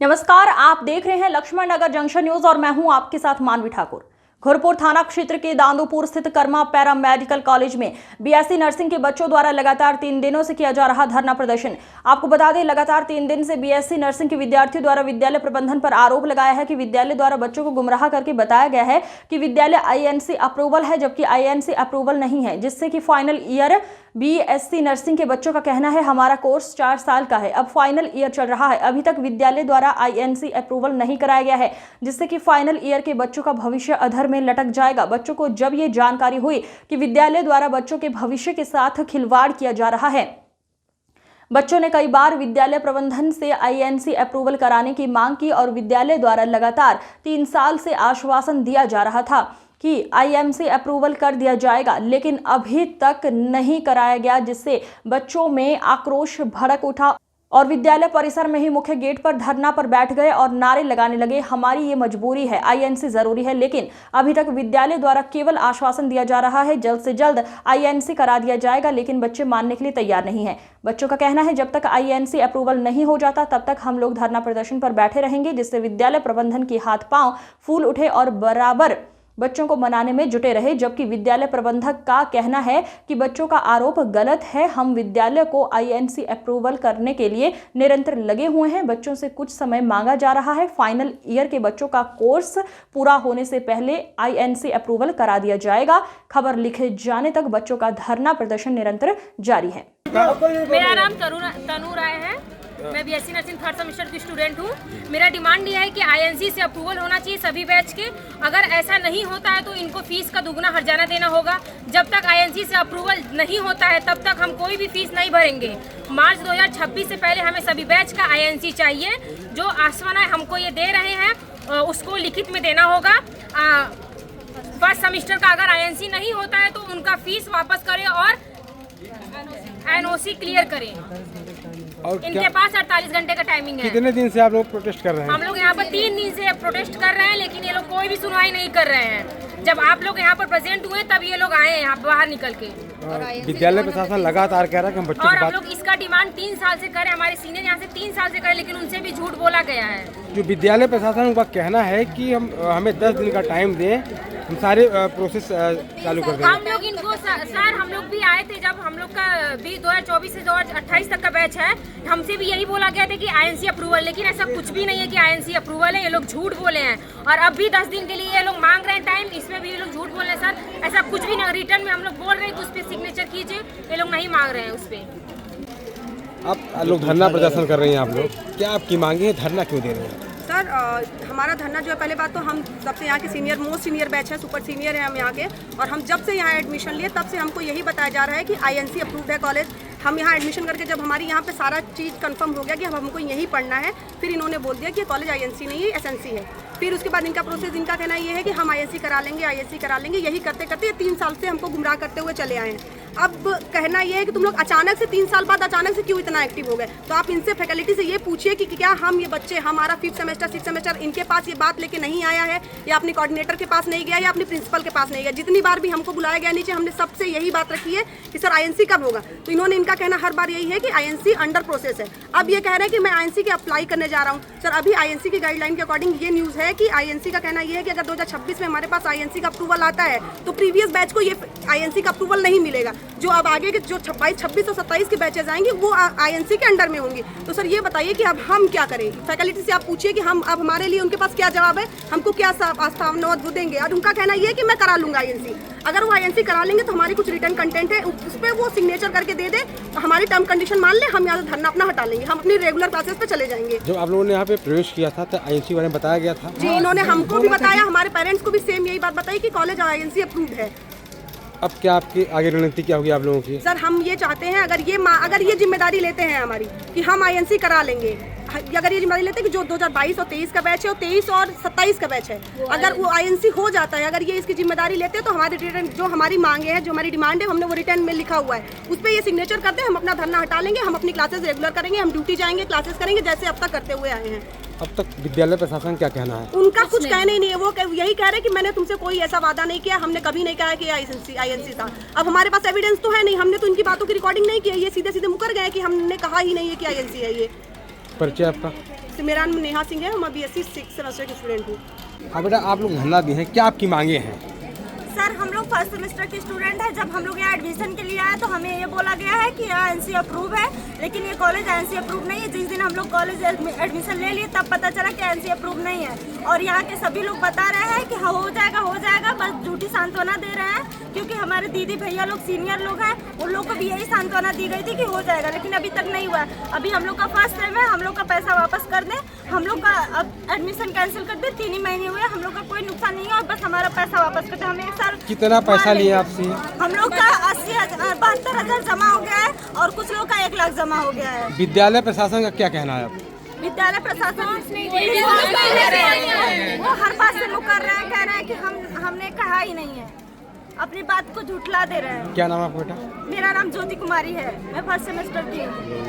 नमस्कार, आप देख रहे हैं लक्ष्मण नगर जंक्शन न्यूज और मैं हूं आपके साथ मानवी ठाकुर। घोरपुर थाना क्षेत्र के दांदूपुर स्थित कर्मा पैरा मेडिकल कॉलेज में बीएससी नर्सिंग के बच्चों द्वारा लगातार 3 दिनों से किया जा रहा धरना प्रदर्शन। आपको बता दें, लगातार 3 दिन से बीएससी नर्सिंग के विद्यार्थियों द्वारा विद्यालय प्रबंधन पर आरोप लगाया है कि विद्यालय द्वारा बच्चों को गुमराह करके बताया गया है कि विद्यालय आईएनसी अप्रूवल है, जबकि आईएनसी अप्रूवल नहीं है, जिससे कि फाइनल ईयर बीएससी नर्सिंग के बच्चों का कहना है हमारा कोर्स 4 साल का है, अब फाइनल ईयर चल रहा है, अभी तक विद्यालय द्वारा आईएनसी अप्रूवल नहीं कराया गया है, जिससे कि फाइनल ईयर के बच्चों का भविष्य अधर में लटक जाएगा। बच्चों को जब ये जानकारी हुई कि विद्यालय द्वारा बच्चों के भविष्य के साथ खिलवाड़ किया जा रहा है, बच्चों ने कई बार विद्यालय प्रबंधन से आईएनसी अप्रूवल कराने की मांग की और विद्यालय द्वारा लगातार 3 साल से आश्वासन दिया जा रहा था कि आईएनसी अप्रूवल कर दिया जाएगा, लेकिन अभी तक नहीं कराया गया, जिससे बच्चों में आक्रोश भड़क उठा और विद्यालय परिसर में ही मुख्य गेट पर धरना पर बैठ गए और नारे लगाने लगे, हमारी ये मजबूरी है, आईएनसी जरूरी है। लेकिन अभी तक विद्यालय द्वारा केवल आश्वासन दिया जा रहा है जल्द से जल्द आईएनसी करा दिया जाएगा, लेकिन बच्चे मानने के लिए तैयार नहीं है। बच्चों का कहना है जब तक आईएनसी अप्रूवल नहीं हो जाता तब तक हम लोग धरना प्रदर्शन पर बैठे रहेंगे, जिससे विद्यालय प्रबंधन के हाथ पांव फूल उठे और बराबर बच्चों को मनाने में जुटे रहे। जबकि विद्यालय प्रबंधक का कहना है कि बच्चों का आरोप गलत है, हम विद्यालय को आईएनसी अप्रूवल करने के लिए निरंतर लगे हुए हैं। बच्चों से कुछ समय मांगा जा रहा है, फाइनल ईयर के बच्चों का कोर्स पूरा होने से पहले आईएनसी अप्रूवल करा दिया जाएगा। खबर लिखे जाने तक बच्चों का धरना प्रदर्शन निरंतर जारी है। मेरा नाम तनु राय है, मैं बीएससी नर्सिंग 3rd सेमेस्टर की स्टूडेंट हूँ। मेरा डिमांड ये है कि आईएनसी से अप्रूवल होना चाहिए सभी बैच के। अगर ऐसा नहीं होता है तो इनको फीस का दुगना हर्जाना देना होगा। जब तक आईएनसी से अप्रूवल नहीं होता है तब तक हम कोई भी फीस नहीं भरेंगे। मार्च 2026 से पहले हमें सभी बैच का आईएनसी चाहिए। जो आश्वासन है हमको ये दे रहे हैं उसको लिखित में देना होगा। 1st सेमेस्टर का अगर आईएनसी नहीं होता है तो उनका फीस वापस करें और एनओसी क्लियर करें। और इनके पास 48 घंटे का टाइमिंग है। कितने दिन से आप लोग प्रोटेस्ट कर रहे हैं? हम लोग यहाँ पर 3 दिन से प्रोटेस्ट कर रहे हैं, लेकिन ये लोग कोई भी सुनवाई नहीं कर रहे हैं। जब आप लोग यहाँ पर प्रेजेंट हुए तब ये लोग आए यहाँ बाहर निकल के। विद्यालय प्रशासन लगातार कह रहा है कि हम बच्चों और हम लोग इसका डिमांड 3 साल से कर रहे हैं, हमारे सीनियर यहाँ से 3 साल से कर, लेकिन उनसे भी झूठ बोला गया है। जो विद्यालय प्रशासन का कहना है कि हमें 10 दिन का टाइम दें, हम सारे प्रोसेस चालू कर देंगे। हम लोग इनको सर हम लोग भी आए थे जब हम लोग का 2024 से 2028 तक का बैच है, हमसे भी यही बोला गया था कि आईएनसी अप्रूवल, लेकिन ऐसा कुछ भी नहीं है कि आईएनसी अप्रूवल है। ये लोग झूठ बोले हैं और अब भी 10 दिन के लिए ये लोग मांग रहे हैं टाइम, इसमें भी ये लोग झूठ बोल रहे हैं। सर ऐसा कुछ भी नहीं, रिटर्न में हम लोग बोल रहे हैं कि उस पर सिग्नेचर कीजिए, ये लोग नहीं मांग रहे हैं उस पर। आप लोग धरना प्रदर्शन कर रहे हैं, आप लोग क्या आपकी मांगे हैं, धरना क्यों दे रहे हैं? सर हमारा धरना जो है, पहले बात तो हम सबसे यहाँ के मोस्ट सीनियर बैच है, सुपर सीनियर है हम यहाँ के, और हम जब से यहाँ एडमिशन लिए तब से हमको यही बताया जा रहा है कि आईएनसी अप्रूव्ड है कॉलेज। हम यहाँ एडमिशन करके जब हमारी यहाँ पे सारा चीज़ कंफर्म हो गया कि अब हमको यहीं पढ़ना है, फिर इन्होंने बोल दिया कि कॉलेज आईएनसी नहीं है, एसएनसी है। फिर उसके बाद इनका प्रोसेस, इनका कहना ये है कि हम आईएनसी करा लेंगे, आईएनसी करा लेंगे। यही करते करते 3 साल से हमको गुमराह करते हुए चले आए हैं। अब कहना ये है कि तुम लोग अचानक से 3 साल बाद अचानक से क्यों इतना एक्टिव हो गए? तो आप इनसे फैकल्टी से ये पूछिए कि क्या हम ये बच्चे, हमारा 5th सेमेस्टर 6th सेमेस्टर इनके पास ये बात लेके नहीं आया है, या अपने कोऑर्डिनेटर के पास नहीं गया, या अपने प्रिंसिपल के पास नहीं गया। जितनी बार भी हमको बुलाया गया नीचे, हमने सबसे यही बात रखी है कि सर आईएनसी कब होगा। तो इन्होंने, इनका कहना हर बार यही है कि आईएनसी अंडर प्रोसेस है। अब ये कह रहे हैं कि मैं आईएनसी के अप्लाई करने जा रहा हूँ। सर अभी आईएनसी की गाइडलाइन के अकॉर्डिंग ये न्यूज़ है कि आईएनसी का कहना ये है कि अगर 2026 में हमारे पास आईएनसी का अप्रूवल आता है तो प्रीवियस बैच को ये आईएनसी का अप्रूवल नहीं मिलेगा। जो अब आगे के जो 22, 26 और 27 के बैचेज आएंगे वो आईएनसी के अंडर में होंगी। तो सर ये बताइए कि अब हम क्या करें? फैकल्टी से आप पूछिए कि हम अब हमारे लिए उनके पास क्या जवाब है, हमको क्या आस्थाना देंगे। और उनका कहना ये है कि मैं करा लूंगा आईएनसी। अगर वो आईएनसी करा लेंगे तो हमारी कुछ रिटर्न कंटेंट है, उस पर वो सिग्नेचर करके दे दे, तो हमारी टर्म कंडीशन मान ले, हम यहाँ से धरना अपना हटा लेंगे, हम अपनी रेगुलर क्लासेस पे चले जाएंगे। जब आप लोगों ने यहाँ पे प्रवेश किया था तो आईएनसी बारे में बताया गया था? जी, इन्होंने हमको भी बताया, हमारे पेरेंट्स को भी सेम यही बात बताई कि कॉलेज आईएनसी अप्रूव्ड है। अब क्या आपकी आगे रणनीति क्या होगी आप लोगों की? सर हम ये चाहते हैं, अगर ये जिम्मेदारी लेते हैं हमारी कि हम आईएनसी करा लेंगे, अगर ये जिम्मेदारी लेते हैं कि जो 2022 और 23 का बैच है और 23 और 27 का बैच है, अगर वो आईएनसी हो जाता है, अगर ये इसकी जिम्मेदारी लेते हैं तो हमारे रिटर्न, जो हमारी मांगे हैं, जो हमारी डिमांड है, हमने वो रिटर्न में लिखा हुआ है, उस पर ये सिग्नेचर करते हैं, हम अपना धरना हटा लेंगे, हम अपनी क्लासेस रेगुलर करेंगे, हम ड्यूटी जाएंगे, क्लासेस करेंगे जैसे अब तक करते हुए आए हैं। अब तक विद्यालय प्रशासन क्या कहना है? उनका कुछ कहना ही नहीं है। वो यही कह रहे हैं कि मैंने तुमसे कोई ऐसा वादा नहीं किया, हमने कभी नहीं कहा कि आईएनसी था। अब हमारे पास एविडेंस तो है नहीं, हमने तो इनकी बातों की रिकॉर्डिंग नहीं की है, ये सीधे सीधे मुकर गए कि हमने कहा ही नहीं है कि आईएनसी है ये। परिचय आपका? तो मेरा नाम नेहा सिंह है, मैं BSc 6 सेमेस्टर की स्टूडेंट हूँ। हाँ बेटा, आप लोग धरना दिए हैं, क्या आपकी मांगे हैं? सर, हम लोग फर्स्ट सेमेस्टर के स्टूडेंट हैं। जब हम लोग यहाँ एडमिशन के लिए आए तो हमें ये बोला गया है कि यहाँ NC अप्रूव है, लेकिन ये कॉलेज NC अप्रूव नहीं है। जिस दिन हम लोग कॉलेज एडमिशन ले लिए तब पता चला कि NC अप्रूव नहीं है। और यहाँ के सभी लोग बता रहे हैं कि हाँ हो जाएगा, बस झूठी सांत्वना दे रहे हैं। क्योंकि हमारे दीदी भैया लोग सीनियर लोग हैं, उन लोग को भी यही सांत्वना दी गई थी कि हो जाएगा, लेकिन अभी तक नहीं हुआ। अभी हम लोग का फर्स्ट सेम है, हम लोग का पैसा वापस कर दें, हम लोग का अब एडमिशन कैंसिल कर दें। 3 ही महीने हुए, हम लोग का कोई नुकसान नहीं है और बस हमारा पैसा वापस कर दें। हमें एक साल कितना पैसा लिए आपसे? हम लोग का 72,000 जमा हो गया है और कुछ लोग का 1 लाख जमा हो गया है। विद्यालय प्रशासन का क्या कहना है आप? विद्यालय प्रशासन वो हर बात से मुकर रहे हैं, कह रहे हैं कि हमने कहा ही नहीं है, अपनी बात को झुठला दे रहे हैं। क्या नाम है आपका बेटा? मेरा नाम ज्योति कुमारी है, मैं फर्स्ट सेमेस्टर की हूँ।